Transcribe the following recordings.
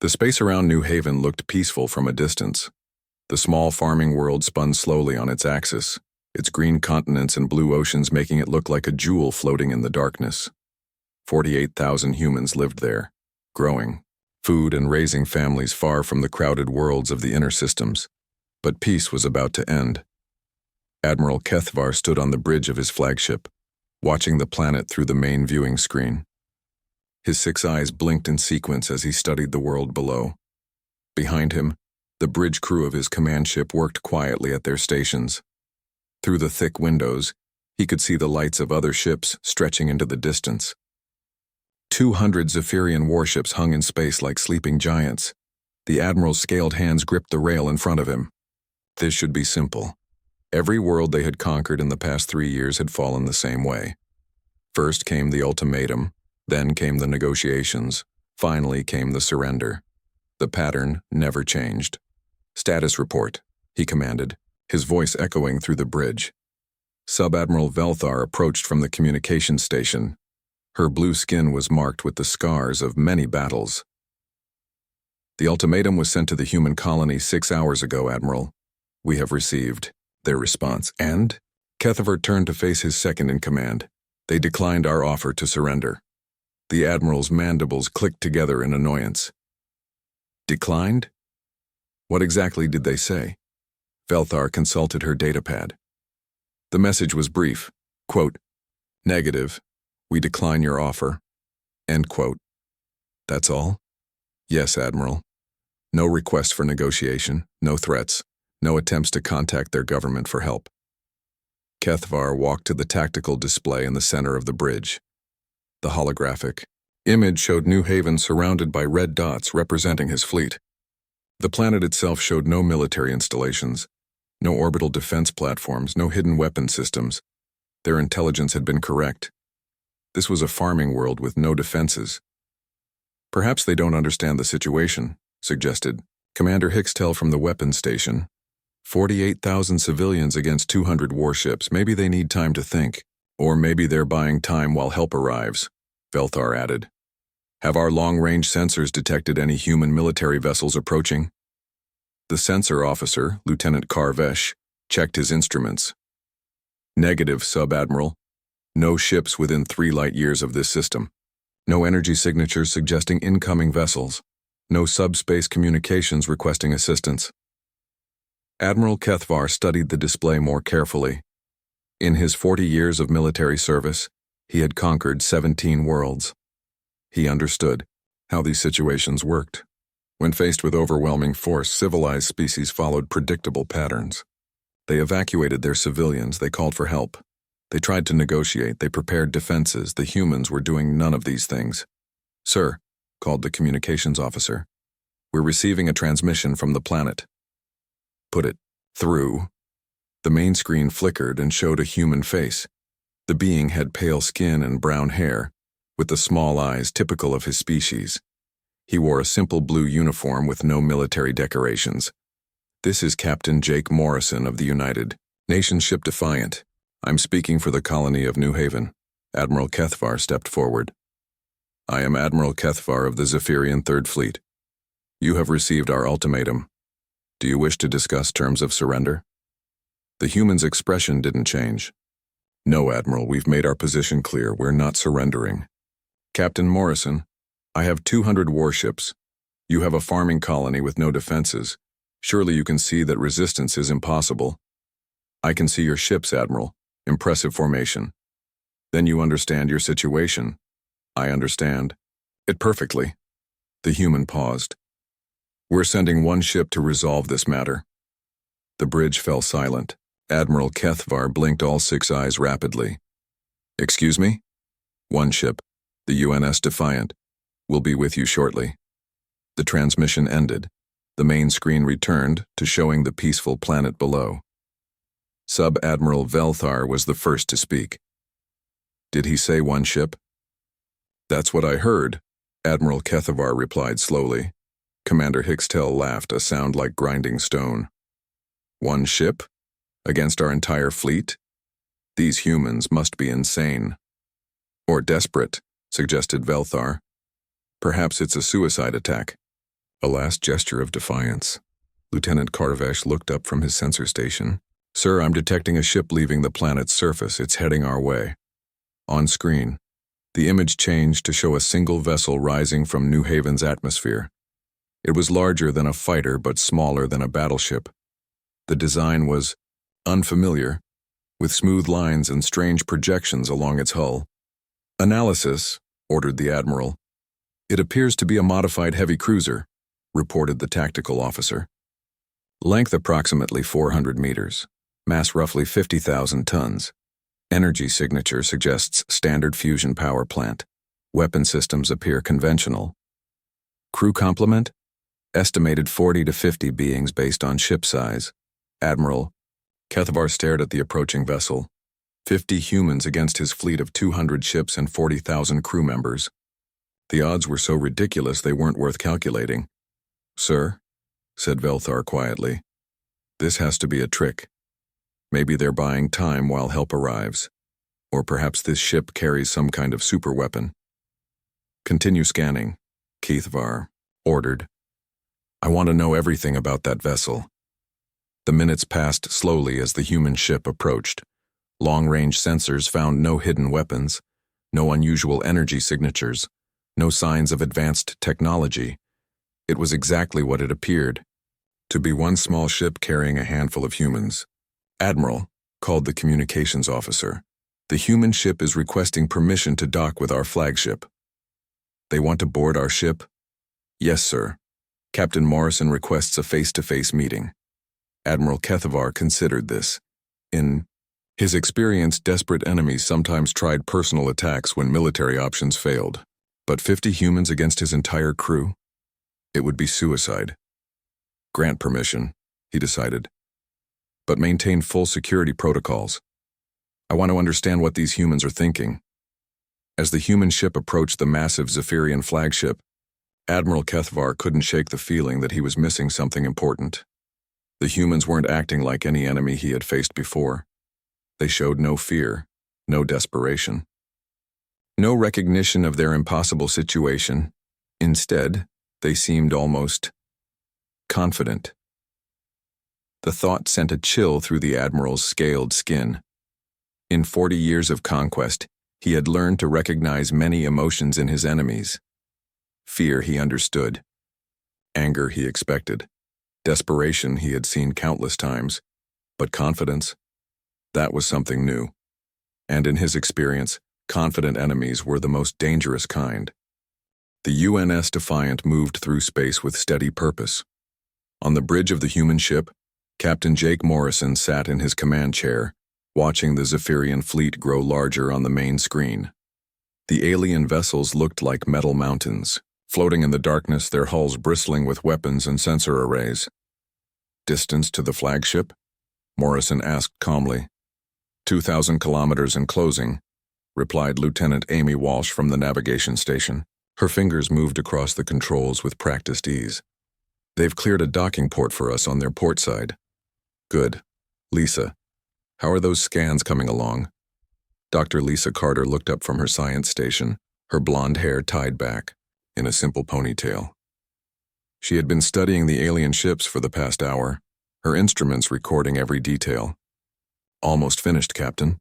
The space around New Haven looked peaceful from a distance. The small farming world spun slowly on its axis, its green continents and blue oceans making it look like a jewel floating in the darkness. 48,000 humans lived there, growing food and raising families far from the crowded worlds of the inner systems. But peace was about to end. Admiral Kethvar stood on the bridge of his flagship, watching the planet through the main viewing screen. His 6 eyes blinked in sequence as he studied the world below. Behind him, the bridge crew of his command ship worked quietly at their stations. Through the thick windows, he could see the lights of other ships stretching into the distance. 200 Zephyrian warships hung in space like sleeping giants. The admiral's scaled hands gripped the rail in front of him. This should be simple. Every world they had conquered in the past 3 years had fallen the same way. First came the ultimatum, then came the negotiations, finally came the surrender. The pattern never changed. "Status report," he commanded, his voice echoing through the bridge. Sub-Admiral Velthar approached from the communications station. Her blue skin was marked with the scars of many battles. "The ultimatum was sent to the human colony 6 hours ago, Admiral. We have received their response." "And?" Kethvar turned to face his second-in-command. "They declined our offer to surrender." The Admiral's mandibles clicked together in annoyance. "Declined? What exactly did they say?" Velthar consulted her datapad. The message was brief. Quote, "Negative. We decline your offer." End quote. "That's all?" "Yes, Admiral. No request for negotiation, no threats, no attempts to contact their government for help." Kethvar walked to the tactical display in the center of the bridge. The holographic image showed New Haven surrounded by red dots representing his fleet. The planet itself showed no military installations, no orbital defense platforms, no hidden weapon systems. Their intelligence had been correct. This was a farming world with no defenses. "Perhaps they don't understand the situation," suggested Commander Hickstel from the weapons station. 48,000 civilians against 200 warships. Maybe they need time to think. Or maybe they're buying time while help arrives, Velthar added. "Have our long-range sensors detected any human military vessels approaching?" The sensor officer, Lieutenant Karvesh, checked his instruments. "Negative, Sub-Admiral. No ships within 3 light years of this system. No energy signatures suggesting incoming vessels. No subspace communications requesting assistance." Admiral Kethvar studied the display more carefully. In his 40 years of military service, he had conquered 17 worlds. He understood how these situations worked. When faced with overwhelming force, civilized species followed predictable patterns. They evacuated their civilians, they called for help. They tried to negotiate, they prepared defenses. The humans were doing none of these things. "Sir," called the communications officer, "we're receiving a transmission from the planet." "Put it through." The main screen flickered and showed a human face. The being had pale skin and brown hair, with the small eyes typical of his species. He wore a simple blue uniform with no military decorations. "This is Captain Jake Morrison of the United Nations ship Defiant. I'm speaking for the colony of New Haven." Admiral Kethvar stepped forward. "I am Admiral Kethvar of the Zephyrian Third Fleet. You have received our ultimatum. Do you wish to discuss terms of surrender?" The human's expression didn't change. "No, Admiral, we've made our position clear. We're not surrendering." "Captain Morrison, I have 200 warships. You have a farming colony with no defenses. Surely you can see that resistance is impossible." "I can see your ships, Admiral. Impressive formation." "Then you understand your situation." "I understand it perfectly." The human paused. "We're sending one ship to resolve this matter." The bridge fell silent. Admiral Kethvar blinked all 6 eyes rapidly. "Excuse me?" "One ship, the UNS Defiant, will be with you shortly." The transmission ended. The main screen returned to showing the peaceful planet below. Sub-Admiral Velthar was the first to speak. "Did he say one ship?" "That's what I heard," Admiral Kethvar replied slowly. Commander Hickstel laughed, a sound like grinding stone. "One ship? Against our entire fleet? These humans must be insane." "Or desperate," suggested Velthar. "Perhaps it's a suicide attack." A last gesture of defiance. Lieutenant Karvesh looked up from his sensor station. "Sir, I'm detecting a ship leaving the planet's surface. It's heading our way." On screen, the image changed to show a single vessel rising from New Haven's atmosphere. It was larger than a fighter but smaller than a battleship. The design was unfamiliar, with smooth lines and strange projections along its hull. "Analysis," ordered the admiral. "It appears to be a modified heavy cruiser," reported the tactical officer. "Length approximately 400 meters. Mass roughly 50,000 tons. Energy signature suggests standard fusion power plant. Weapon systems appear conventional. Crew complement? Estimated 40 to 50 beings based on ship size." Admiral Kethavar stared at the approaching vessel. 50 humans against his fleet of 200 ships and 40,000 crew members. The odds were so ridiculous they weren't worth calculating. "Sir," said Velthar quietly, "this has to be a trick. Maybe they're buying time while help arrives. Or perhaps this ship carries some kind of super weapon." "Continue scanning," Kethavar ordered. "I want to know everything about that vessel." The minutes passed slowly as the human ship approached. Long-range sensors found no hidden weapons, no unusual energy signatures, no signs of advanced technology. It was exactly what it appeared, to be one small ship carrying a handful of humans. "Admiral," called the communications officer, "the human ship is requesting permission to dock with our flagship." "They want to board our ship?" "Yes, sir. Captain Morrison requests a face-to-face meeting." Admiral Kethavar considered this. In his experience, desperate enemies sometimes tried personal attacks when military options failed. But 50 humans against his entire crew? It would be suicide. "Grant permission," he decided, "but maintain full security protocols. I want to understand what these humans are thinking." As the human ship approached the massive Zephyrian flagship, Admiral Kethavar couldn't shake the feeling that he was missing something important. The humans weren't acting like any enemy he had faced before. They showed no fear, no desperation, no recognition of their impossible situation. Instead, they seemed almost confident. The thought sent a chill through the Admiral's scaled skin. In 40 years of conquest, he had learned to recognize many emotions in his enemies. Fear he understood. Anger he expected. Desperation he had seen countless times. But confidence? That was something new. And in his experience, confident enemies were the most dangerous kind. The UNS Defiant moved through space with steady purpose. On the bridge of the human ship, Captain Jake Morrison sat in his command chair, watching the Zephyrian fleet grow larger on the main screen. The alien vessels looked like metal mountains, floating in the darkness, their hulls bristling with weapons and sensor arrays. "Distance to the flagship?" Morrison asked calmly. 2,000 kilometers and closing," replied Lieutenant Amy Walsh from the navigation station. Her fingers moved across the controls with practiced ease. "They've cleared a docking port for us on their port side." "Good. Lisa, how are those scans coming along?" Dr. Lisa Carter looked up from her science station, her blonde hair tied back in a simple ponytail. She had been studying the alien ships for the past hour, her instruments recording every detail. "Almost finished, Captain.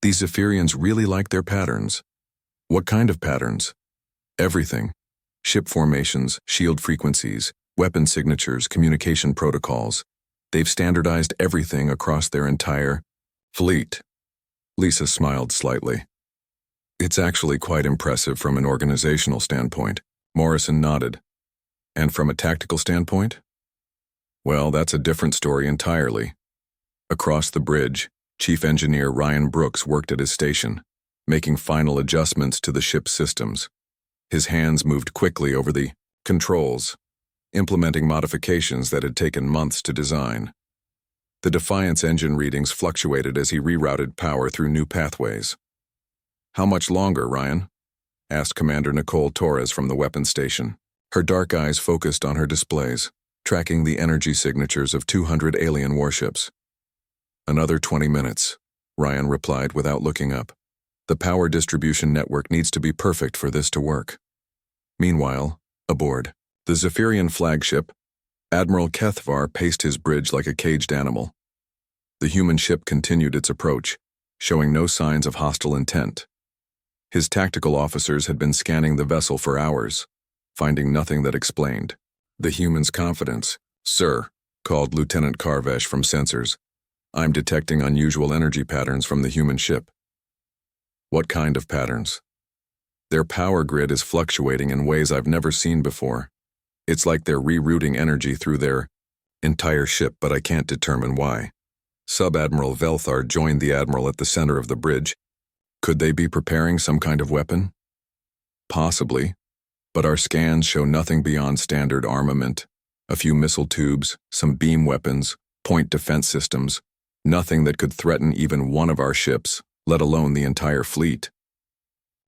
These Zephyrians really like their patterns." "What kind of patterns?" "Everything. Ship formations, shield frequencies, weapon signatures, communication protocols. They've standardized everything across their entire fleet." Lisa smiled slightly. "It's actually quite impressive from an organizational standpoint." Morrison nodded. "And from a tactical standpoint?" "Well, that's a different story entirely." Across the bridge, Chief Engineer Ryan Brooks worked at his station, making final adjustments to the ship's systems. His hands moved quickly over the controls, implementing modifications that had taken months to design. The Defiance engine readings fluctuated as he rerouted power through new pathways. "How much longer, Ryan?" asked Commander Nicole Torres from the weapons station. Her dark eyes focused on her displays, tracking the energy signatures of 200 alien warships. "Another 20 minutes, Ryan replied without looking up. "The power distribution network needs to be perfect for this to work." Meanwhile, aboard, The Zephyrian flagship, Admiral Kethvar paced his bridge like a caged animal. The human ship continued its approach, showing no signs of hostile intent. His tactical officers had been scanning the vessel for hours, finding nothing that explained. The human's confidence. "Sir," called Lieutenant Karvesh from sensors, "I'm detecting unusual energy patterns from the human ship." "What kind of patterns?" "Their power grid is fluctuating in ways I've never seen before. It's like they're rerouting energy through their entire ship, but I can't determine why." Sub-Admiral Velthar joined the Admiral at the center of the bridge. "Could they be preparing some kind of weapon?" "Possibly, but our scans show nothing beyond standard armament. A few missile tubes, some beam weapons, point defense systems, nothing that could threaten even one of our ships, let alone the entire fleet."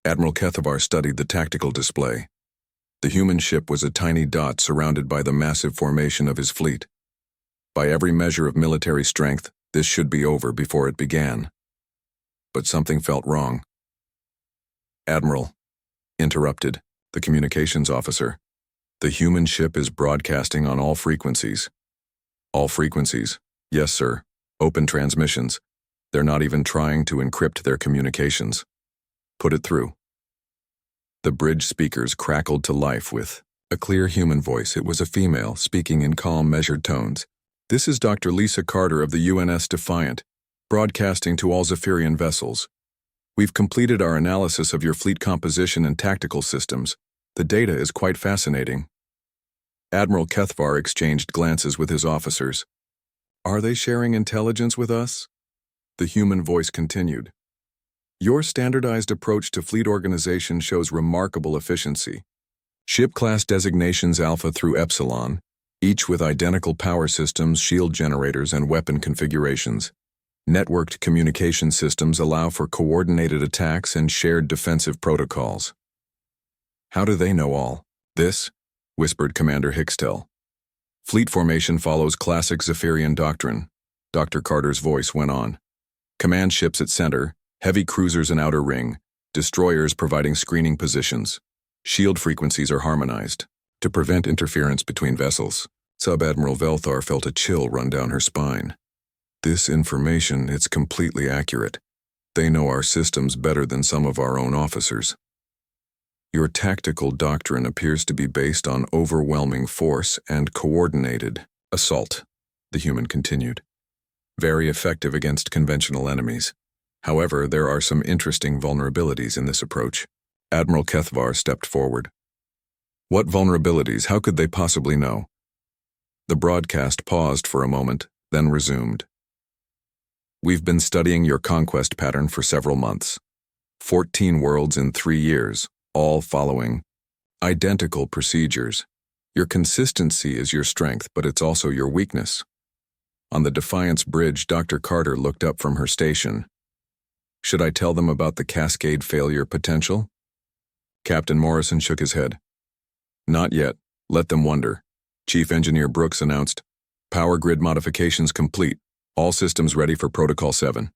Admiral Kethavar studied the tactical display. The human ship was a tiny dot surrounded by the massive formation of his fleet. By every measure of military strength, this should be over before it began. But something felt wrong. "Admiral," interrupted the communications officer, "the human ship is broadcasting on all frequencies." "All frequencies?" "Yes, sir. Open transmissions. They're not even trying to encrypt their communications." "Put it through." The bridge speakers crackled to life with a clear human voice. It was a female, speaking in calm, measured tones. "This is Dr. Lisa Carter of the UNS Defiant, broadcasting to all Zephyrian vessels. We've completed our analysis of your fleet composition and tactical systems. The data is quite fascinating." Admiral Kethvar exchanged glances with his officers. "Are they sharing intelligence with us?" The human voice continued. "Your standardized approach to fleet organization shows remarkable efficiency. Ship class designations Alpha through Epsilon, each with identical power systems, shield generators, and weapon configurations. Networked communication systems allow for coordinated attacks and shared defensive protocols." "How do they know all this?" whispered Commander Hickstel. "Fleet formation follows classic Zephyrian doctrine," Dr. Carter's voice went on. "Command ships at center, heavy cruisers in outer ring, destroyers providing screening positions. Shield frequencies are harmonized to prevent interference between vessels." Sub-Admiral Velthar felt a chill run down her spine. "This information, it's completely accurate. They know our systems better than some of our own officers." "Your tactical doctrine appears to be based on overwhelming force and coordinated assault," the human continued. "Very effective against conventional enemies. However, there are some interesting vulnerabilities in this approach." Admiral Kethvar stepped forward. "What vulnerabilities? How could they possibly know?" The broadcast paused for a moment, then resumed. "We've been studying your conquest pattern for several months. 14 worlds in 3 years, all following identical procedures. Your consistency is your strength, but it's also your weakness." On the Defiance Bridge, Dr. Carter looked up from her station. "Should I tell them about the cascade failure potential?" Captain Morrison shook his head. "Not yet. Let them wonder." Chief Engineer Brooks announced, "Power grid modifications complete. All systems ready for Protocol 7.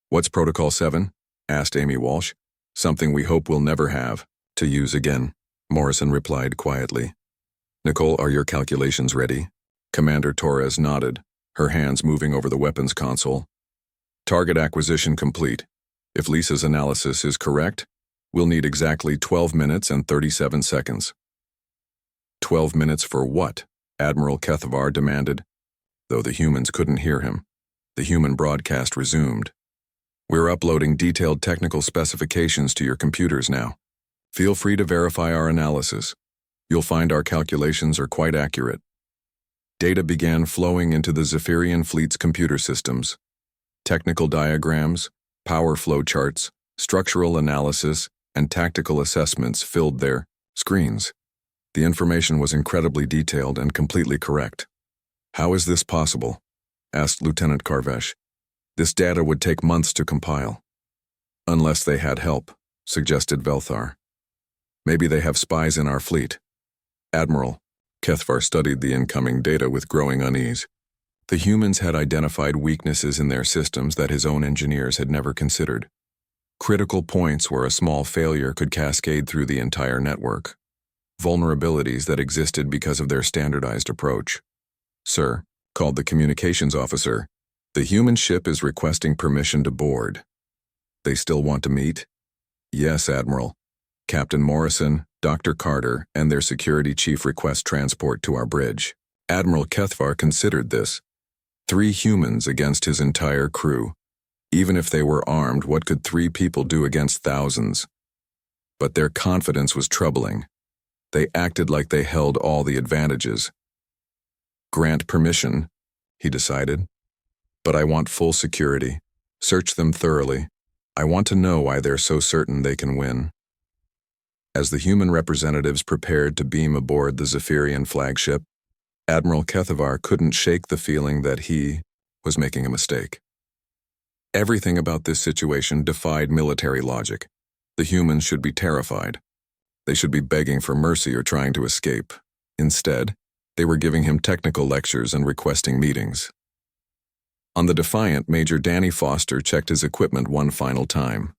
"What's Protocol 7? Asked Amy Walsh. "Something we hope we'll never have to use again," Morrison replied quietly. "Nicole, are your calculations ready?" Commander Torres nodded, her hands moving over the weapons console. "Target acquisition complete. If Lisa's analysis is correct, we'll need exactly 12 minutes and 37 seconds. 12 minutes for what? Admiral Kethavar demanded. Though the humans couldn't hear him, the human broadcast resumed. "We're uploading detailed technical specifications to your computers now. Feel free to verify our analysis. You'll find our calculations are quite accurate." Data began flowing into the Zephyrian fleet's computer systems. Technical diagrams, power flow charts, structural analysis, and tactical assessments filled their screens. The information was incredibly detailed and completely correct. "How is this possible?" asked Lieutenant Karvesh. "This data would take months to compile." "Unless they had help," suggested Velthar. "Maybe they have spies in our fleet." "Admiral," Kethvar studied the incoming data with growing unease. The humans had identified weaknesses in their systems that his own engineers had never considered. Critical points where a small failure could cascade through the entire network. vulnerabilities that existed because of their standardized approach. "Sir," called the communications officer, "the human ship is requesting permission to board." "They still want to meet?" "Yes, Admiral. Captain Morrison, Dr. Carter, and their security chief request transport to our bridge." Admiral Kethvar considered this. 3 humans against his entire crew. Even if they were armed, what could 3 people do against thousands? But their confidence was troubling. They acted like they held all the advantages. "Grant permission," he decided. "But I want full security. Search them thoroughly. I want to know why they're so certain they can win." As the human representatives prepared to beam aboard the Zephyrian flagship, Admiral Kethvar couldn't shake the feeling that he was making a mistake. Everything about this situation defied military logic. The humans should be terrified. They should be begging for mercy or trying to escape. Instead, they were giving him technical lectures and requesting meetings. On the Defiant, Major Danny Foster checked his equipment one final time.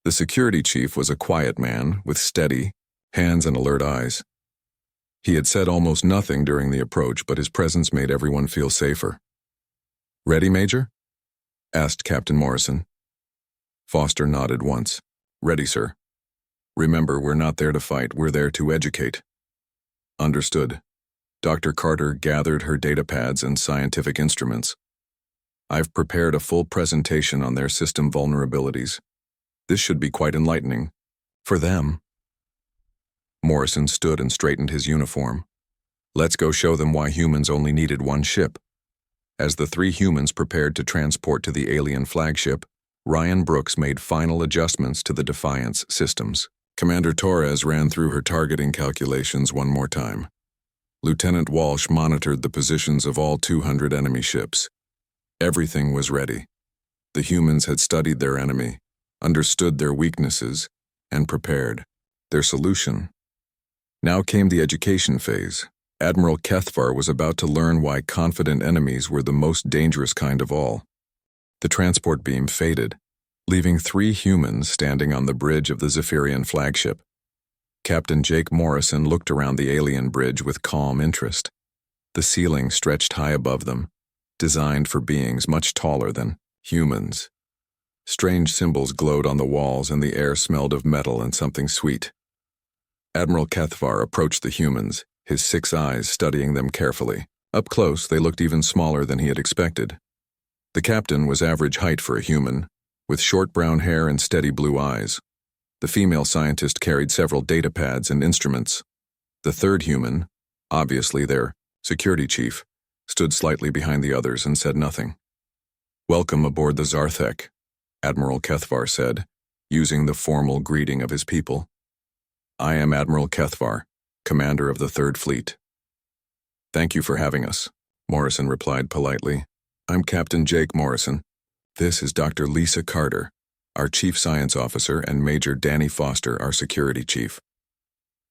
The security chief was a quiet man with steady hands and alert eyes. He had said almost nothing during the approach, but his presence made everyone feel safer. "Ready, Major?" asked Captain Morrison. Foster nodded once. "Ready, sir. Remember, we're not there to fight, we're there to educate." "Understood." Dr. Carter gathered her datapads and scientific instruments. "I've prepared a full presentation on their system vulnerabilities. This should be quite enlightening. For them." Morrison stood and straightened his uniform. "Let's go show them why humans only needed one ship." As the 3 humans prepared to transport to the alien flagship, Ryan Brooks made final adjustments to the Defiance systems. Commander Torres ran through her targeting calculations one more time. Lieutenant Walsh monitored the positions of all 200 enemy ships. Everything was ready. The humans had studied their enemy, understood their weaknesses, and prepared. Their solution. Now came the education phase. Admiral Kethvar was about to learn why confident enemies were the most dangerous kind of all. The transport beam faded, leaving 3 humans standing on the bridge of the Zephyrian flagship. Captain Jake Morrison looked around the alien bridge with calm interest. The ceiling stretched high above them, designed for beings much taller than humans. Strange symbols glowed on the walls, and the air smelled of metal and something sweet. Admiral Kethvar approached the humans, his 6 eyes studying them carefully. Up close, they looked even smaller than he had expected. The captain was average height for a human, with short brown hair and steady blue eyes. The female scientist carried several datapads and instruments. The 3rd human, obviously their security chief, stood slightly behind the others and said nothing. "Welcome aboard the Zarthek," Admiral Kethvar said, using the formal greeting of his people. "I am Admiral Kethvar, commander of the 3rd Fleet." "Thank you for having us," Morrison replied politely. "I'm Captain Jake Morrison. This is Dr. Lisa Carter, our chief science officer, and Major Danny Foster, our security chief."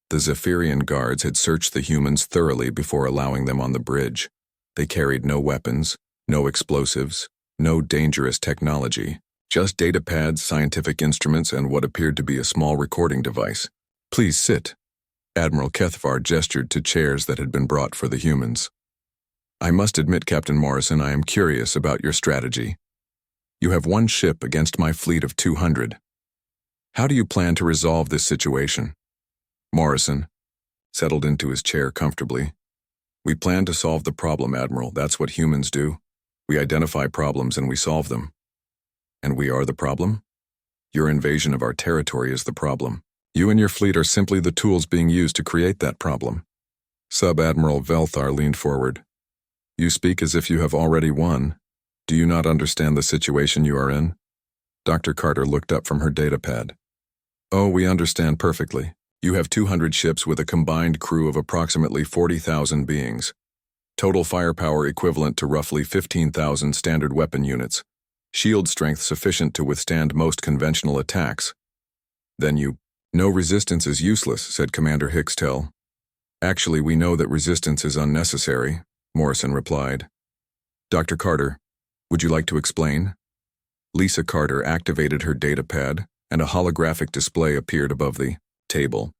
The Zephyrian guards had searched the humans thoroughly before allowing them on the bridge. They carried no weapons, no explosives, no dangerous technology, just datapads, scientific instruments, and what appeared to be a small recording device. "Please sit." Admiral Kethvar gestured to chairs that had been brought for the humans. "I must admit, Captain Morrison, I am curious about your strategy. You have 1 ship against my fleet of 200. How do you plan to resolve this situation?" Morrison settled into his chair comfortably. "We plan to solve the problem, Admiral. That's what humans do. We identify problems and we solve them." "And we are the problem?" "Your invasion of our territory is the problem. You and your fleet are simply the tools being used to create that problem." Sub-Admiral Velthar leaned forward. "You speak as if you have already won. Do you not understand the situation you are in?" Dr. Carter looked up from her datapad. "Oh, we understand perfectly. You have 200 ships with a combined crew of approximately 40,000 beings. Total firepower equivalent to roughly 15,000 standard weapon units. Shield strength sufficient to withstand most conventional attacks. Then you... No resistance is useless," said Commander Hickstell. "Actually, we know that resistance is unnecessary," Morrison replied. "Dr. Carter, would you like to explain?" Lisa Carter activated her datapad, and a holographic display appeared above the table.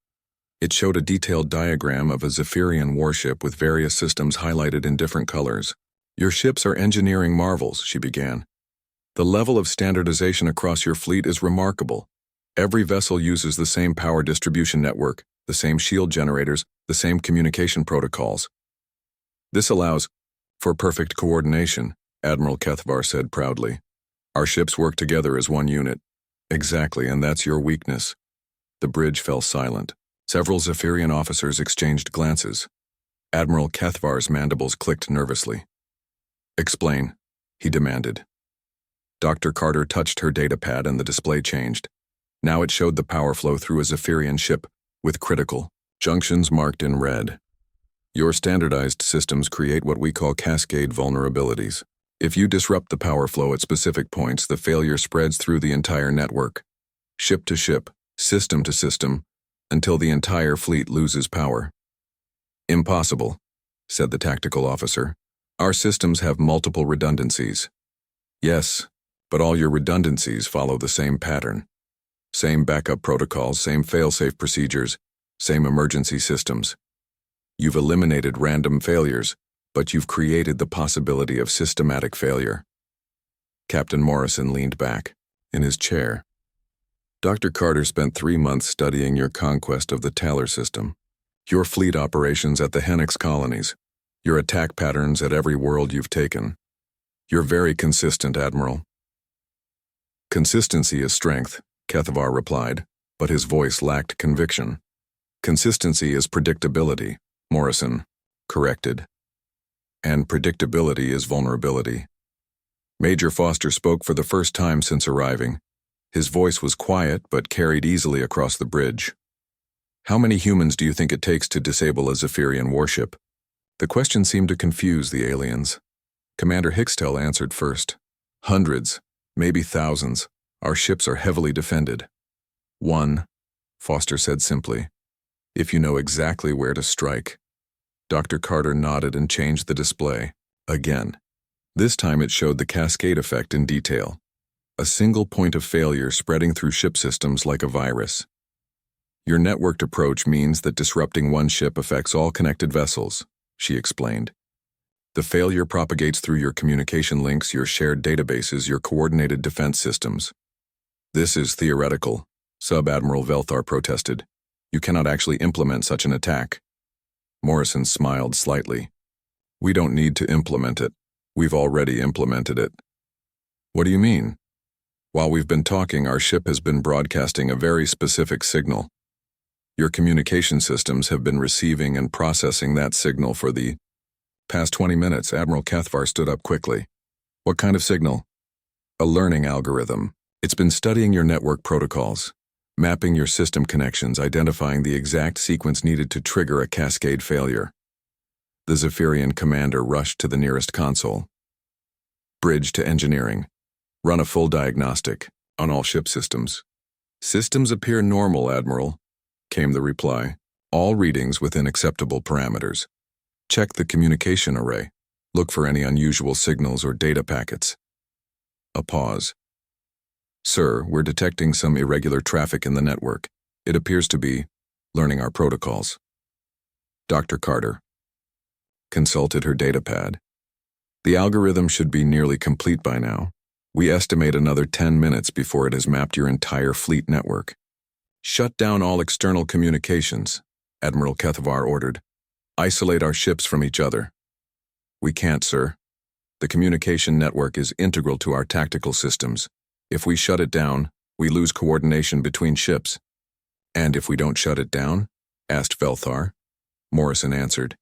It showed a detailed diagram of a Zephyrian warship with various systems highlighted in different colors. "Your ships are engineering marvels," she began. "The level of standardization across your fleet is remarkable. Every vessel uses the same power distribution network, the same shield generators, the same communication protocols. This allows for perfect coordination," Admiral Kethvar said proudly. "Our ships work together as one unit." "Exactly, and that's your weakness." The bridge fell silent. Several Zephyrian officers exchanged glances. Admiral Kethvar's mandibles clicked nervously. "Explain," he demanded. Dr. Carter touched her datapad and the display changed. Now it showed the power flow through a Zephyrian ship, with critical junctions marked in red. "Your standardized systems create what we call cascade vulnerabilities. If you disrupt the power flow at specific points, the failure spreads through the entire network, ship to ship, system to system, until the entire fleet loses power." "Impossible," said the tactical officer. "Our systems have multiple redundancies." "Yes, but all your redundancies follow the same pattern. Same backup protocols, same fail-safe procedures, same emergency systems. You've eliminated random failures, but you've created the possibility of systematic failure." Captain Morrison leaned back in his chair. "Dr. Carter spent 3 months studying your conquest of the Taller system, your fleet operations at the Henix colonies, your attack patterns at every world you've taken. You're very consistent, Admiral." "Consistency is strength," Kethvar replied, but his voice lacked conviction. "Consistency is predictability," Morrison corrected. "And predictability is vulnerability." Major Foster spoke for the first time since arriving. His voice was quiet but carried easily across the bridge. "How many humans do you think it takes to disable a Zephyrian warship?" The question seemed to confuse the aliens. Commander Hickstel answered first. "Hundreds, maybe thousands. Our ships are heavily defended." "One," Foster said simply. "If you know exactly where to strike." Dr. Carter nodded and changed the display. Again. This time it showed the cascade effect in detail. A single point of failure spreading through ship systems like a virus. "Your networked approach means that disrupting one ship affects all connected vessels," she explained. "The failure propagates through your communication links, your shared databases, your coordinated defense systems." "This is theoretical," Sub-Admiral Velthar protested. "You cannot actually implement such an attack." Morrison smiled slightly. "We don't need to implement it. We've already implemented it." "What do you mean?" "While we've been talking, our ship has been broadcasting a very specific signal. Your communication systems have been receiving and processing that signal for the past 20 minutes." Admiral Kethvar stood up quickly. "What kind of signal?" "A learning algorithm. It's been studying your network protocols, mapping your system connections, identifying the exact sequence needed to trigger a cascade failure." The Zephyrian commander rushed to the nearest console. "Bridge to engineering. Run a full diagnostic on all ship systems." "Systems appear normal, Admiral," came the reply. "All readings within acceptable parameters. Check the communication array. Look for any unusual signals or data packets." A pause. "Sir, we're detecting some irregular traffic in the network. It appears to be learning our protocols." Dr. Carter consulted her datapad. "The algorithm should be nearly complete by now. We estimate another 10 minutes before it has mapped your entire fleet network." "Shut down all external communications," Admiral Kethvar ordered. "Isolate our ships from each other." "We can't, sir. The communication network is integral to our tactical systems. If we shut it down, we lose coordination between ships." "And if we don't shut it down?" asked Velthar. Morrison answered.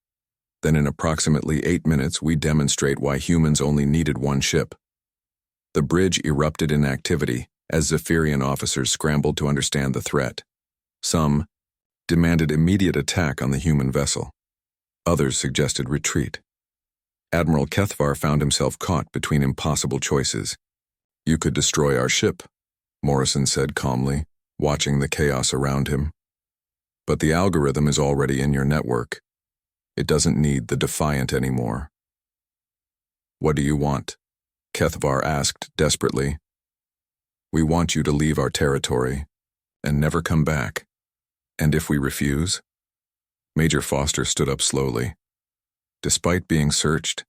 "Then in approximately 8 minutes we demonstrate why humans only needed one ship." The bridge erupted in activity as Zephyrian officers scrambled to understand the threat. Some demanded immediate attack on the human vessel. Others suggested retreat. Admiral Kethvar found himself caught between impossible choices. "You could destroy our ship," Morrison said calmly, watching the chaos around him. "But the algorithm is already in your network. It doesn't need the Defiant anymore." "What do you want?" Kethvar asked desperately. "We want you to leave our territory and never come back. And if we refuse?" Major Foster stood up slowly. Despite being searched,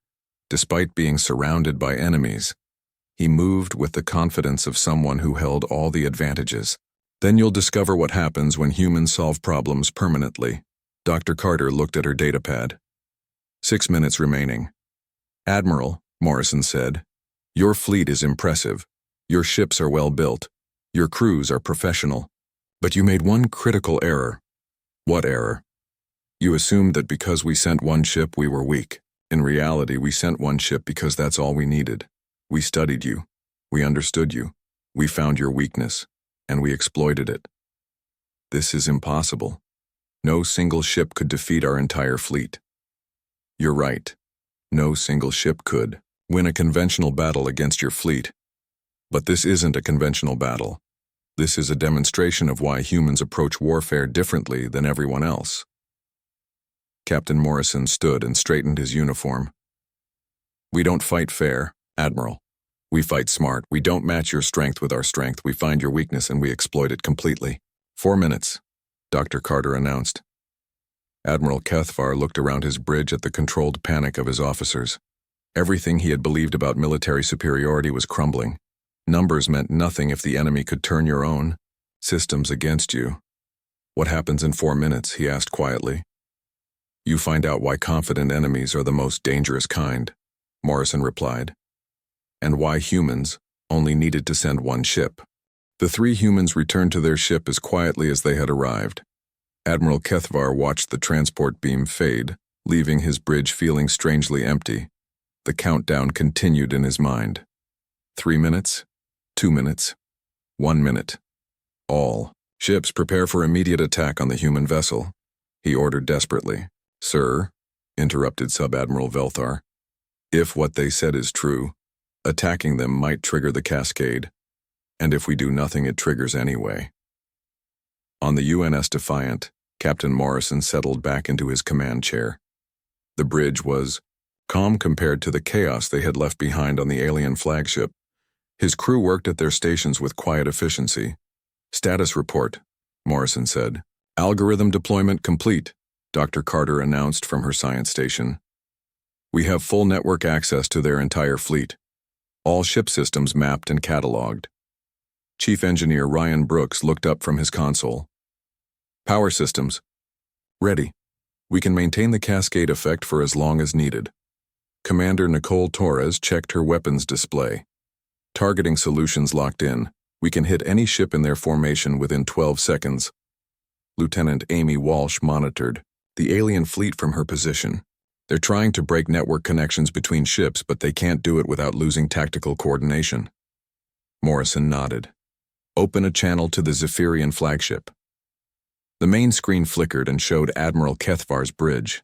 despite being surrounded by enemies, he moved with the confidence of someone who held all the advantages. Then you'll discover what happens when humans solve problems permanently. Dr. Carter looked at her datapad. 6 minutes remaining. Admiral, Morrison said, your fleet is impressive. Your ships are well built. Your crews are professional. But you made one critical error. What error? You assumed that because we sent one ship, we were weak. In reality, we sent one ship because that's all we needed. We studied you. We understood you. We found your weakness, and we exploited it. This is impossible. No single ship could defeat our entire fleet. You're right. No single ship could win a conventional battle against your fleet. But this isn't a conventional battle. This is a demonstration of why humans approach warfare differently than everyone else. Captain Morrison stood and straightened his uniform. We don't fight fair, Admiral. We fight smart. We don't match your strength with our strength. We find your weakness and we exploit it completely. 4 minutes, Dr. Carter announced. Admiral Cathvar looked around his bridge at the controlled panic of his officers. Everything he had believed about military superiority was crumbling. Numbers meant nothing if the enemy could turn your own systems against you. What happens in 4 minutes, he asked quietly. You find out why confident enemies are the most dangerous kind, Morrison replied. And why humans only needed to send one ship. The 3 humans returned to their ship as quietly as they had arrived. Admiral Cathvar watched the transport beam fade, leaving his bridge feeling strangely empty. The countdown continued in his mind. 3 minutes, 2 minutes, 1 minute. All ships prepare for immediate attack on the human vessel, he ordered desperately. Sir, interrupted Sub-Admiral Velthar, if what they said is true, attacking them might trigger the cascade, and if we do nothing it triggers anyway. On the UNS Defiant, Captain Morrison settled back into his command chair. The bridge was calm compared to the chaos they had left behind on the alien flagship. His crew worked at their stations with quiet efficiency. Status report, Morrison said. Algorithm deployment complete, Dr. Carter announced from her science station. We have full network access to their entire fleet. All ship systems mapped and cataloged. Chief Engineer Ryan Brooks looked up from his console. Power systems. Ready. We can maintain the cascade effect for as long as needed. Commander Nicole Torres checked her weapons display. Targeting solutions locked in. We can hit any ship in their formation within 12 seconds. Lieutenant Amy Walsh monitored the alien fleet from her position. They're trying to break network connections between ships, but they can't do it without losing tactical coordination. Morrison nodded. Open a channel to the Zephyrian flagship. The main screen flickered and showed Admiral Cathvar's bridge.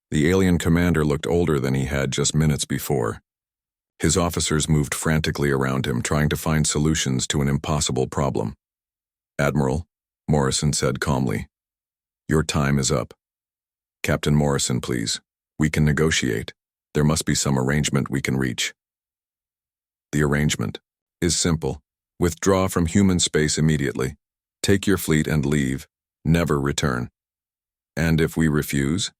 The alien commander looked older than he had just minutes before. His officers moved frantically around him, trying to find solutions to an impossible problem. Admiral, Morrison said calmly, your time is up. Captain Morrison, please. We can negotiate. There must be some arrangement we can reach. The arrangement is simple. Withdraw from human space immediately. Take your fleet and leave. Never return. And if we refuse?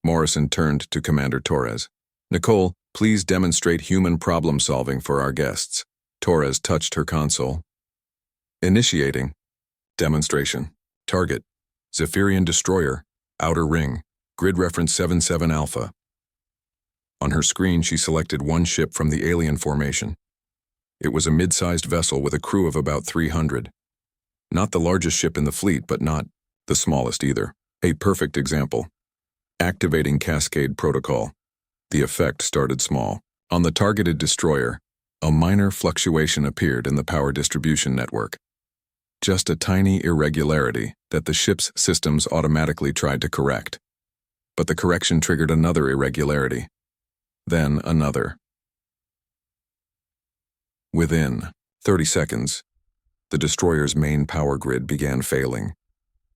Morrison turned to Commander Torres. Nicole, please demonstrate human problem-solving for our guests. Torres touched her console. Initiating. Demonstration. Target. Zephyrian Destroyer. Outer Ring. Grid reference 77 Alpha. On her screen, she selected one ship from the alien formation. It was a mid-sized vessel with a crew of about 300. Not the largest ship in the fleet, but not the smallest either. A perfect example. Activating Cascade Protocol. The effect started small. On the targeted destroyer, a minor fluctuation appeared in the power distribution network. Just a tiny irregularity that the ship's systems automatically tried to correct. But the correction triggered another irregularity. Then another. Within 30 seconds, the destroyer's main power grid began failing.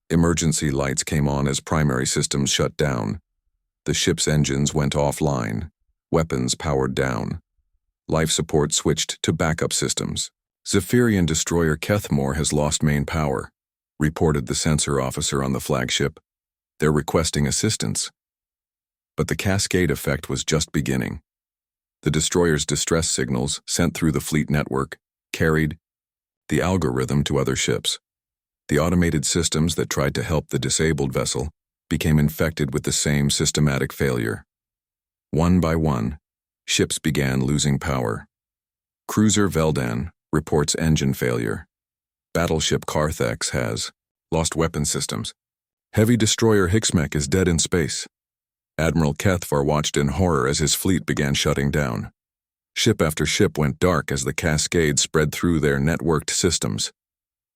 Emergency lights came on as primary systems shut down. The ship's engines went offline. Weapons powered down. Life support switched to backup systems. Zephyrian destroyer Kethmore has lost main power, reported the sensor officer on the flagship. They're requesting assistance. But the cascade effect was just beginning. The destroyer's distress signals, sent through the fleet network, carried the algorithm to other ships. The automated systems that tried to help the disabled vessel became infected with the same systematic failure. One by one, ships began losing power. Cruiser Veldan reports engine failure. Battleship Carthex has lost weapon systems. Heavy destroyer Hixmek is dead in space. Admiral Kethvar watched in horror as his fleet began shutting down. Ship after ship went dark as the cascade spread through their networked systems.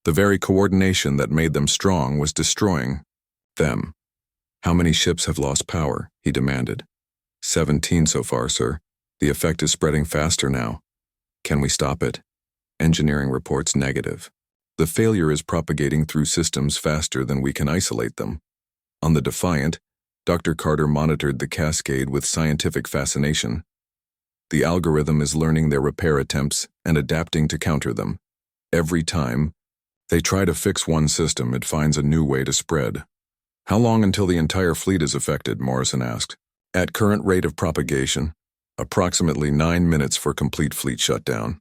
The very coordination that made them strong was destroying them. "How many ships have lost power?" he demanded. 17 so far, sir. The effect is spreading faster now. Can we stop it? Engineering reports negative. The failure is propagating through systems faster than we can isolate them. On the Defiant, Dr. Carter monitored the cascade with scientific fascination. The algorithm is learning their repair attempts and adapting to counter them. Every time they try to fix one system, it finds a new way to spread. "How long until the entire fleet is affected?" Morrison asked. "At current rate of propagation, approximately 9 minutes for complete fleet shutdown."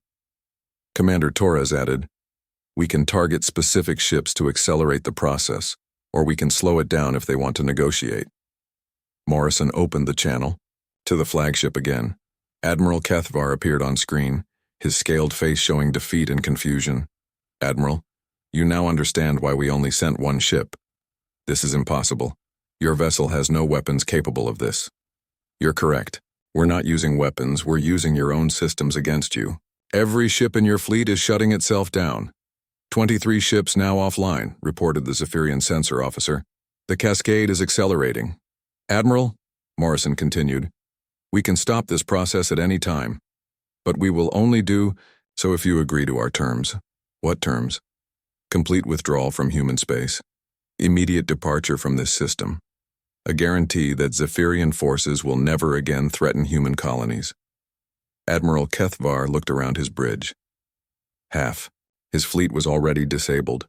Commander Torres added, "We can target specific ships to accelerate the process, or we can slow it down if they want to negotiate." Morrison opened the channel to the flagship again. Admiral Kethvar appeared on screen, his scaled face showing defeat and confusion. "Admiral, you now understand why we only sent one ship. This is impossible. Your vessel has no weapons capable of this." "You're correct. We're not using weapons, we're using your own systems against you. Every ship in your fleet is shutting itself down. 23 ships now offline," reported the Zephyrian sensor officer. "The cascade is accelerating." "Admiral," Morrison continued, "we can stop this process at any time. But we will only do so if you agree to our terms." "What terms?" "Complete withdrawal from human space. Immediate departure from this system. A guarantee that Zephyrian forces will never again threaten human colonies." Admiral Kethvar looked around his bridge. Half. His fleet was already disabled.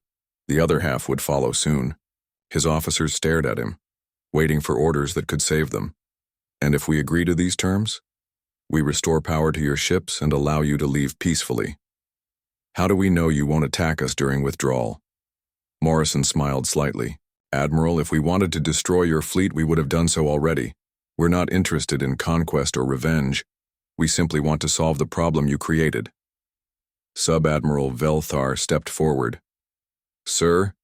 The other half would follow soon. His officers stared at him, waiting for orders that could save them. "And if we agree to these terms, we restore power to your ships and allow you to leave peacefully. How do we know you won't attack us during withdrawal?" Morrison smiled slightly. "Admiral, if we wanted to destroy your fleet, we would have done so already. We're not interested in conquest or revenge. We simply want to solve the problem you created." Sub-Admiral Velthar stepped forward. "Sir,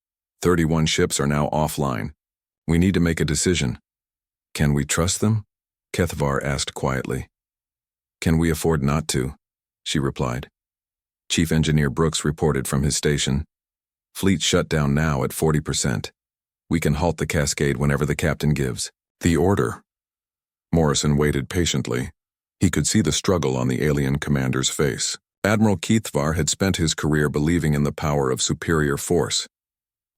31 ships are now offline. We need to make a decision." "Can we trust them?" Kethvar asked quietly. "Can we afford not to?" she replied. Chief Engineer Brooks reported from his station. "Fleet shut down now at 40%. We can halt the cascade whenever the captain gives." "The order." Morrison waited patiently. He could see the struggle on the alien commander's face. Admiral Kethvar had spent his career believing in the power of superior force.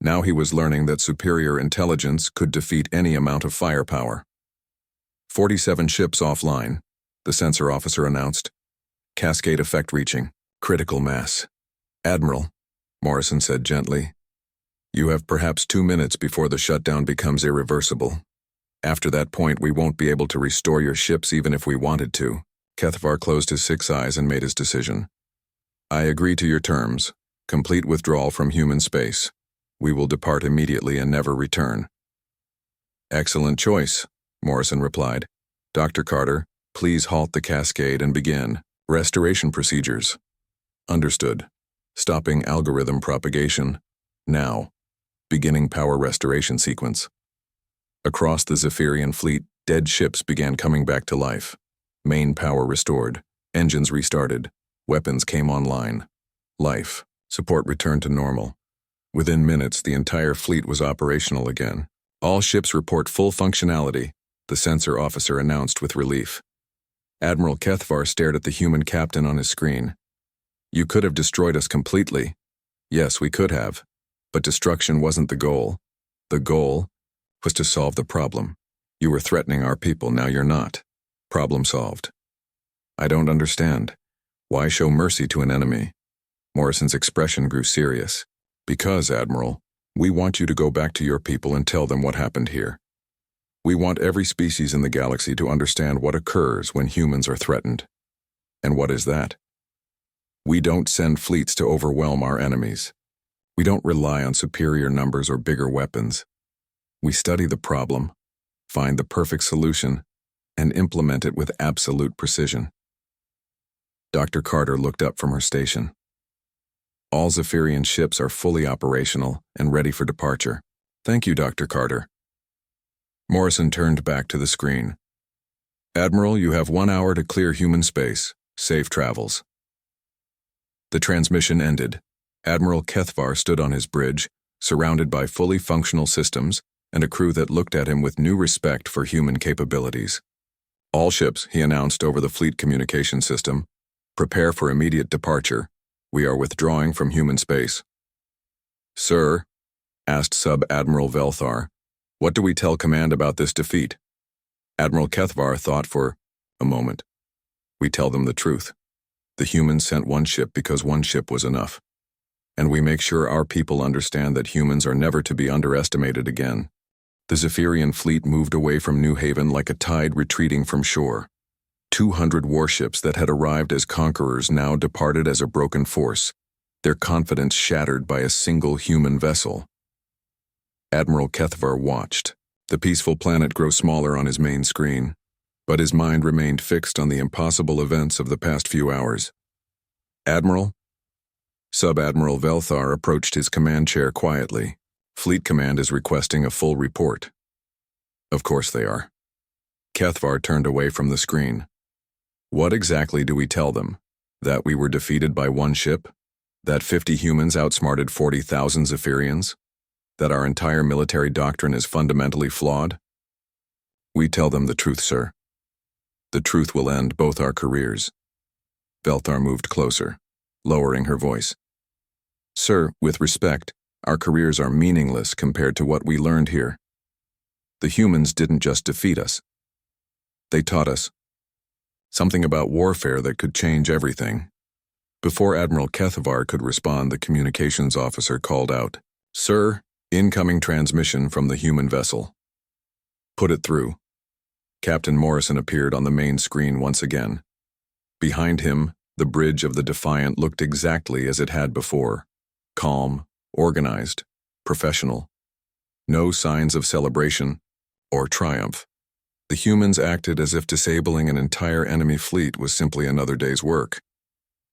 Now he was learning that superior intelligence could defeat any amount of firepower. 47 ships offline, the sensor officer announced. Cascade effect reaching critical mass. "Admiral," Morrison said gently, "you have perhaps 2 minutes before the shutdown becomes irreversible. After that point, we won't be able to restore your ships even if we wanted to." Kethvar closed his 6 eyes and made his decision. "I agree to your terms. Complete withdrawal from human space. We will depart immediately and never return." "Excellent choice," Morrison replied. "Dr. Carter, please halt the cascade and begin restoration procedures." "Understood. Stopping algorithm propagation. Now. Beginning power restoration sequence." Across the Zephyrian fleet, dead ships began coming back to life. Main power restored. Engines restarted. Weapons came online. Life. Support returned to normal. Within minutes, the entire fleet was operational again. "All ships report full functionality," the sensor officer announced with relief. Admiral Kethvar stared at the human captain on his screen. "You could have destroyed us completely." "Yes, we could have. But destruction wasn't the goal. The goal was to solve the problem. You were threatening our people, now you're not. Problem solved." "I don't understand. Why show mercy to an enemy?" Morrison's expression grew serious. "Because, Admiral, We want you to go back to your people and tell them what happened here. We want every species in the galaxy to understand what occurs when humans are threatened. And what is that? We don't send fleets to overwhelm our enemies. We don't rely on superior numbers or bigger weapons. We study the problem, find the perfect solution, and implement it with absolute precision. Dr. Carter looked up from her station. All Zephyrian ships are fully operational and ready for departure. Thank you, Dr. Carter. Morrison turned back to the screen. Admiral, you have 1 hour to clear human space. Safe travels. The transmission ended. Admiral Kethvar stood on his bridge, surrounded by fully functional systems and a crew that looked at him with new respect for human capabilities. All ships, he announced over the fleet communication system, prepare for immediate departure. We are withdrawing from human space. Sir, asked Sub-Admiral Velthar, what do we tell command about this defeat? Admiral Kethvar thought for a moment. We tell them the truth. The humans sent one ship because one ship was enough. And we make sure our people understand that humans are never to be underestimated again. The Zephyrian fleet moved away from New Haven like a tide retreating from shore. 200 warships that had arrived as conquerors now departed as a broken force, their confidence shattered by a single human vessel. Admiral Kethvar watched, the peaceful planet grow smaller on his main screen, but his mind remained fixed on the impossible events of the past few hours. Admiral? Sub-Admiral Velthar approached his command chair quietly. Fleet Command is requesting a full report. Of course they are. Kethvar turned away from the screen. What exactly do we tell them? That we were defeated by one ship? That 50 humans outsmarted 40,000 Zephyrians? That our entire military doctrine is fundamentally flawed? We tell them the truth, sir. The truth will end both our careers. Velthar moved closer, lowering her voice. Sir, with respect, our careers are meaningless compared to what we learned here. The humans didn't just defeat us. They taught us something about warfare that could change everything. Before Admiral Kethvar could respond, the communications officer called out, Sir, incoming transmission from the human vessel. Put it through. Captain Morrison appeared on the main screen once again. Behind him, the bridge of the Defiant looked exactly as it had before. Calm, organized, professional. No signs of celebration or triumph. The humans acted as if disabling an entire enemy fleet was simply another day's work.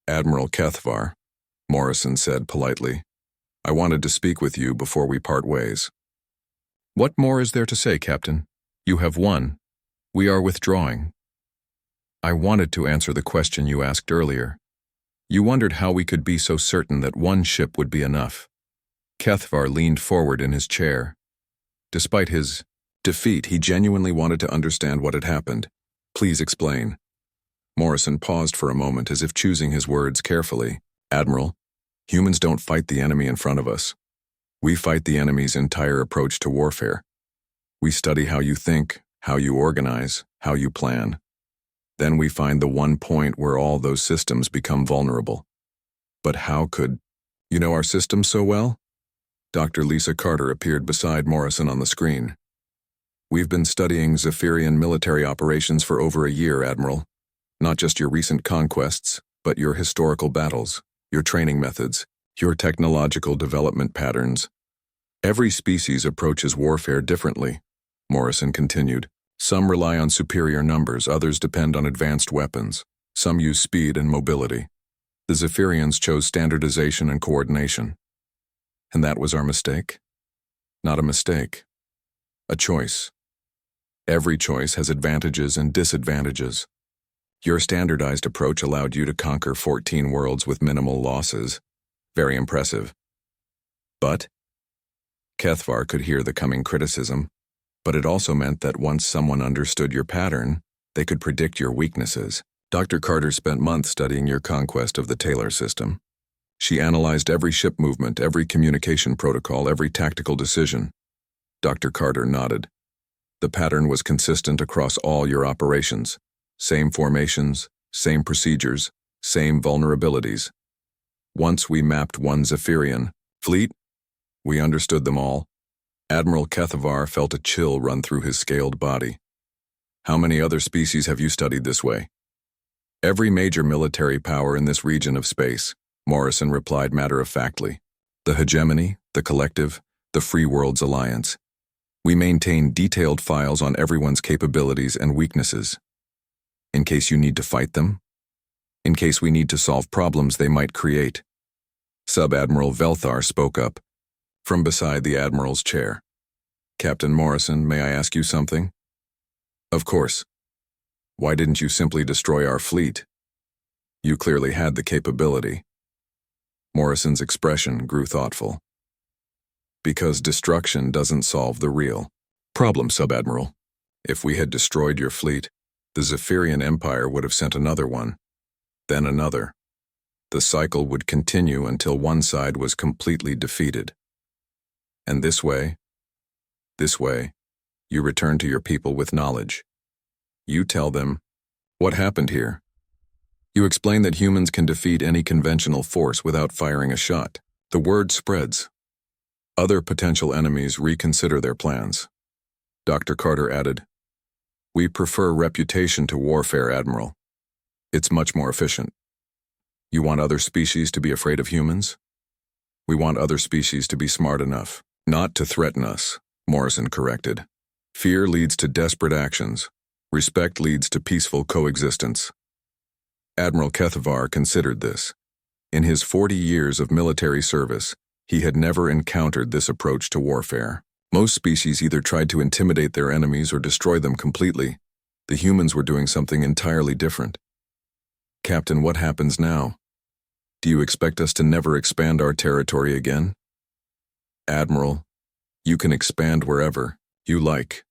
Admiral Kethvar, Morrison said politely, I wanted to speak with you before we part ways. What more is there to say, Captain? You have won. We are withdrawing. I wanted to answer the question you asked earlier. You wondered how we could be so certain that one ship would be enough. Kethvar leaned forward in his chair. Despite his defeat, he genuinely wanted to understand what had happened. Please explain. Morrison paused for a moment as if choosing his words carefully. Admiral, humans don't fight the enemy in front of us. We fight the enemy's entire approach to warfare. We study how you think, how you organize, how you plan. Then we find the one point where all those systems become vulnerable. But how could you know our systems so well? Dr. Lisa Carter appeared beside Morrison on the screen. We've been studying Zephyrian military operations for over a year, Admiral. Not just your recent conquests, but your historical battles, your training methods, your technological development patterns. Every species approaches warfare differently, Morrison continued. Some rely on superior numbers, others depend on advanced weapons. Some use speed and mobility. The Zephyrians chose standardization and coordination. And that was our mistake? Not a mistake. A choice. Every choice has advantages and disadvantages. Your standardized approach allowed you to conquer 14 worlds with minimal losses. Very impressive. But Kethvar could hear the coming criticism, but it also meant that once someone understood your pattern, they could predict your weaknesses. Dr. Carter spent months studying your conquest of the Taylor system. She analyzed every ship movement, every communication protocol, every tactical decision. Dr. Carter nodded. The pattern was consistent across all your operations. Same formations, same procedures, same vulnerabilities. Once we mapped one Zephyrian fleet, We understood them all. Admiral Kethavar felt a chill run through his scaled body. How many other species have you studied this way? Every major military power in this region of space, Morrison replied matter-of-factly. The hegemony, the collective, the Free Worlds Alliance. We maintain detailed files on everyone's capabilities and weaknesses. In case you need to fight them. In case we need to solve problems they might create. Sub-Admiral Velthar spoke up, from beside the Admiral's chair. Captain Morrison, may I ask you something? Of course. Why didn't you simply destroy our fleet? You clearly had the capability. Morrison's expression grew thoughtful. Because destruction doesn't solve the real problem, Sub-Admiral. If we had destroyed your fleet, the Zephyrian Empire would have sent another one, then another. The cycle would continue until one side was completely defeated. And this way, you return to your people with knowledge. You tell them, what happened here? You explain that humans can defeat any conventional force without firing a shot. The word spreads. Other potential enemies reconsider their plans. Dr. Carter added, we prefer reputation to warfare, Admiral. It's much more efficient. You want other species to be afraid of humans? We want other species to be smart enough not to threaten us, Morrison corrected. Fear leads to desperate actions. Respect leads to peaceful coexistence. Admiral Kethavar considered this. In his 40 years of military service, he had never encountered this approach to warfare. Most species either tried to intimidate their enemies or destroy them completely. The humans were doing something entirely different. Captain, what happens now? Do you expect us to never expand our territory again? Admiral, you can expand wherever you like.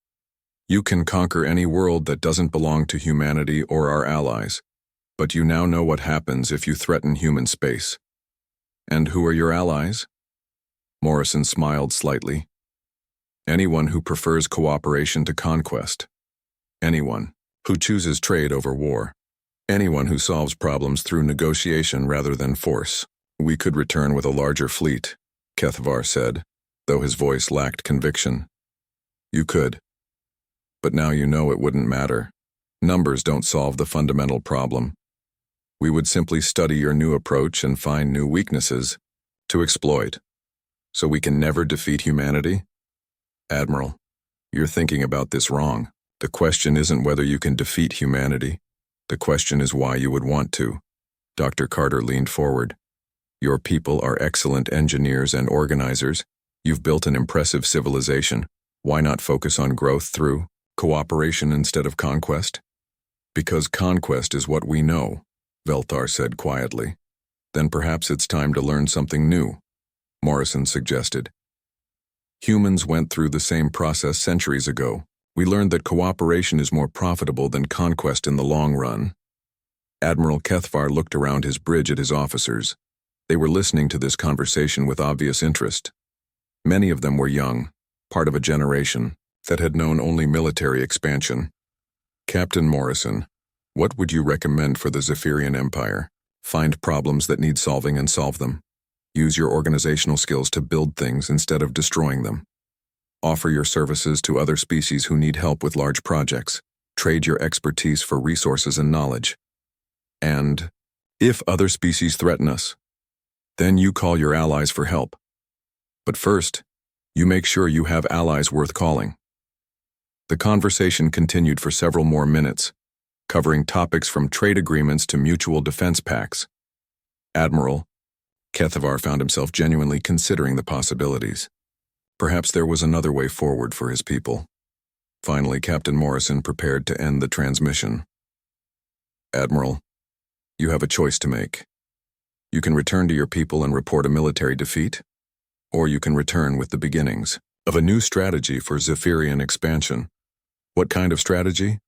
You can conquer any world that doesn't belong to humanity or our allies, but you now know what happens if you threaten human space. And who are your allies? Morrison smiled slightly. Anyone who prefers cooperation to conquest. Anyone who chooses trade over war. Anyone who solves problems through negotiation rather than force. We could return with a larger fleet, Kethavar said, though his voice lacked conviction. You could. But now you know it wouldn't matter. Numbers don't solve the fundamental problem. We would simply study your new approach and find new weaknesses to exploit. So we can never defeat humanity? Admiral, you're thinking about this wrong. The question isn't whether you can defeat humanity. The question is why you would want to. Dr. Carter leaned forward. Your people are excellent engineers and organizers. You've built an impressive civilization. Why not focus on growth through cooperation instead of conquest? Because conquest is what we know, Velthar said quietly. Then perhaps it's time to learn something new, Morrison suggested. Humans went through the same process centuries ago. We learned that cooperation is more profitable than conquest in the long run. Admiral Kethavar looked around his bridge at his officers. They were listening to this conversation with obvious interest. Many of them were young, part of a generation that had known only military expansion. Captain Morrison, what would you recommend for the Zephyrian Empire? Find problems that need solving and solve them. Use your organizational skills to build things instead of destroying them. Offer your services to other species who need help with large projects. Trade your expertise for resources and knowledge. And, if other species threaten us, then you call your allies for help. But first, you make sure you have allies worth calling. The conversation continued for several more minutes, covering topics from trade agreements to mutual defense pacts. Admiral Kethavar found himself genuinely considering the possibilities. Perhaps there was another way forward for his people. Finally, Captain Morrison prepared to end the transmission. Admiral, you have a choice to make. You can return to your people and report a military defeat, or you can return with the beginnings of a new strategy for Zephyrian expansion. What kind of strategy?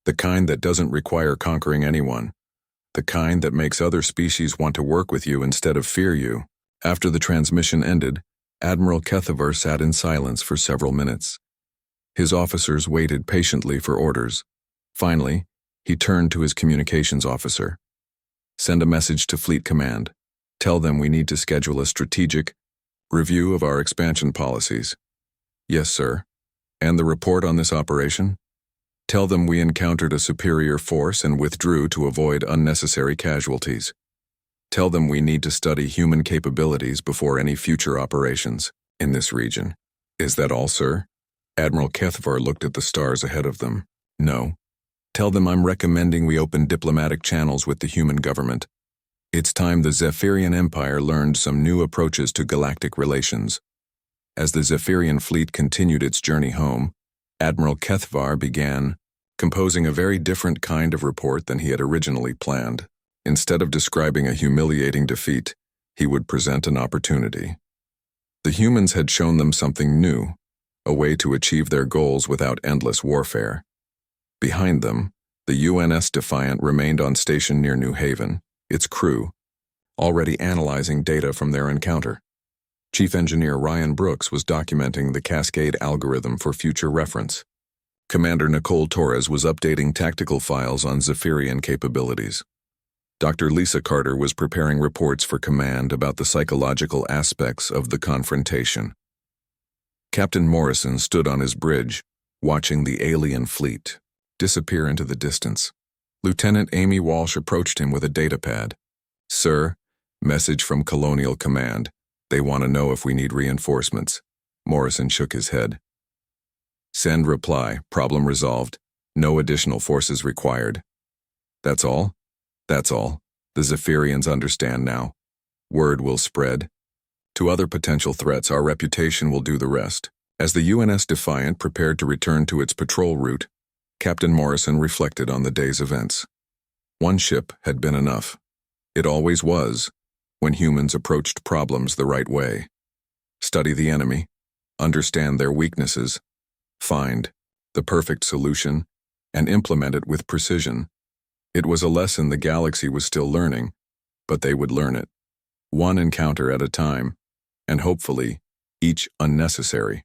The kind that doesn't require conquering anyone. The kind that makes other species want to work with you instead of fear you. After the transmission ended, Admiral Kethavar sat in silence for several minutes. His officers waited patiently for orders. Finally, he turned to his communications officer. Send a message to Fleet Command. Tell them we need to schedule a strategic Review of our expansion policies. Yes, sir. And the report on this operation? Tell them we encountered a superior force and withdrew to avoid unnecessary casualties. Tell them we need to study human capabilities before any future operations in this region. Is that all, sir? Admiral Kethvar looked at the stars ahead of them. No. Tell them I'm recommending we open diplomatic channels with the human government. It's time the Zephyrian Empire learned some new approaches to galactic relations. As the Zephyrian fleet continued its journey home, Admiral Kethvar began composing a very different kind of report than he had originally planned. Instead of describing a humiliating defeat, he would present an opportunity. The humans had shown them something new, a way to achieve their goals without endless warfare. Behind them, the UNS Defiant remained on station near New Haven, its crew, already analyzing data from their encounter. Chief Engineer Ryan Brooks was documenting the Cascade algorithm for future reference. Commander Nicole Torres was updating tactical files on Zephyrian capabilities. Dr. Lisa Carter was preparing reports for command about the psychological aspects of the confrontation. Captain Morrison stood on his bridge, watching the alien fleet disappear into the distance. Lieutenant Amy Walsh approached him with a datapad. Sir, message from Colonial Command. They want to know if we need reinforcements. Morrison shook his head. Send reply, problem resolved. No additional forces required. That's all? That's all. The Zephyrians understand now. Word will spread. To other potential threats, our reputation will do the rest. As the UNS Defiant prepared to return to its patrol route, Captain Morrison reflected on the day's events. One ship had been enough. It always was, when humans approached problems the right way. Study the enemy, understand their weaknesses, find the perfect solution, and implement it with precision. It was a lesson the galaxy was still learning, but they would learn it, one encounter at a time, and hopefully, each unnecessary.